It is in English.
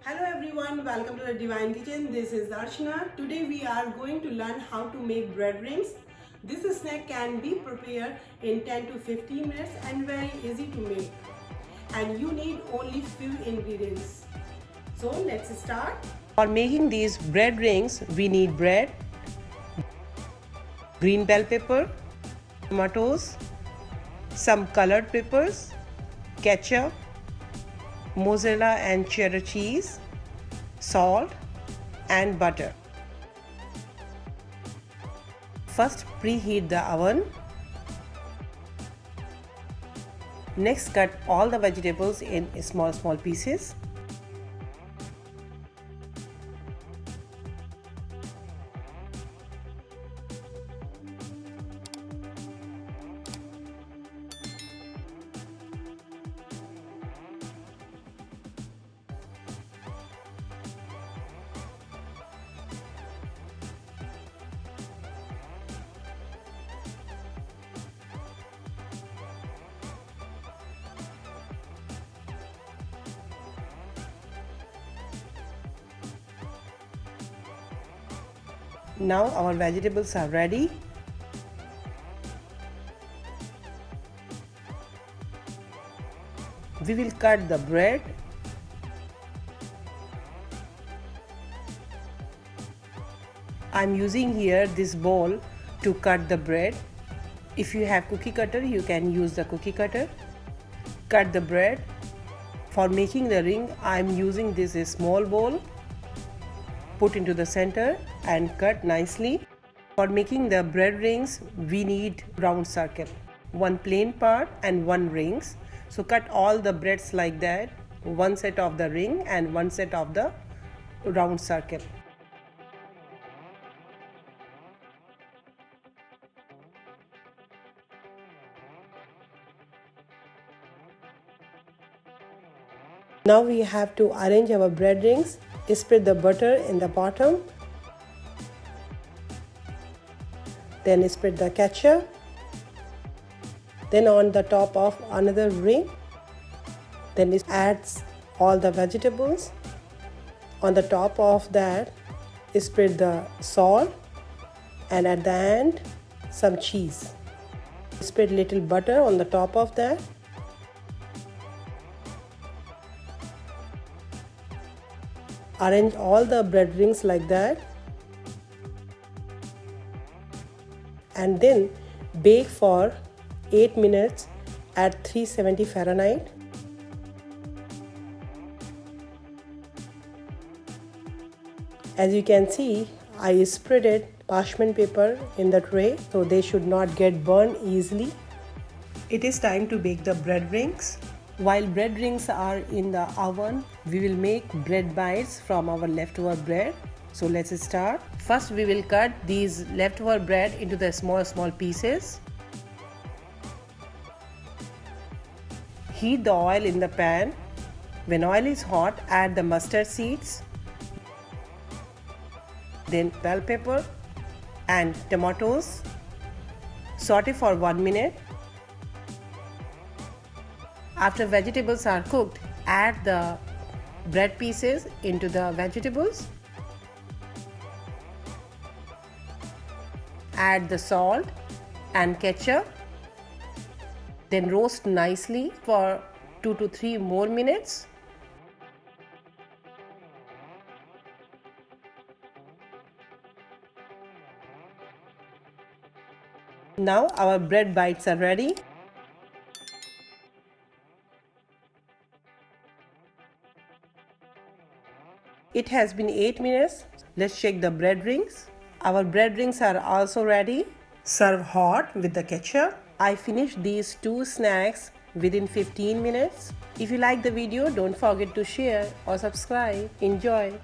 Hello everyone, welcome to the Divine Kitchen. This is Archana. Today we are going to learn how to make bread rings. This snack can be prepared in 10 to 15 minutes and very easy to make. And you need only few ingredients. So let's start. For making these bread rings, we need bread, green bell pepper, tomatoes, some colored peppers, ketchup, mozzarella and cheddar cheese, salt and butter. First preheat the oven. Next cut all the vegetables in small pieces. Now our vegetables are ready. We will cut the bread. I'm using here this bowl to cut the bread. If you have cookie cutter, you can use the cookie cutter. Cut the bread. For making the ring, I'm using this small bowl. Put into the center and cut nicely. For making the bread rings, we need round circle, one plain part and one rings. So cut all the breads like that, one set of the ring and one set of the round circle. Now we have to arrange our bread rings. Spread the butter in the bottom, then spread the ketchup, then on the top of another ring, then it adds all the vegetables. On the top of that, spread the salt, and at the end some cheese. Spread little butter on the top of that. Arrange all the bread rings like that, and then bake for 8 minutes at 370 Fahrenheit. As you can see, I spreaded parchment paper in the tray so they should not get burned easily. It is time to bake the bread rings. While bread rings are in the oven, we will make bread bites from our leftover bread. So let's start. First we will cut these leftover bread into the small pieces. Heat the oil in the pan. When oil is hot, add the mustard seeds, then bell pepper and tomatoes. Saute for 1 minute. After vegetables are cooked, add the bread pieces into the vegetables. Add the salt and ketchup. Then roast nicely for 2 to 3 more minutes. Now our bread bites are ready. It has been 8 minutes. Let's check the bread rings. Our bread rings are also ready. Serve hot with the ketchup. I finished these 2 snacks within 15 minutes. If you like the video, don't forget to share or subscribe. Enjoy.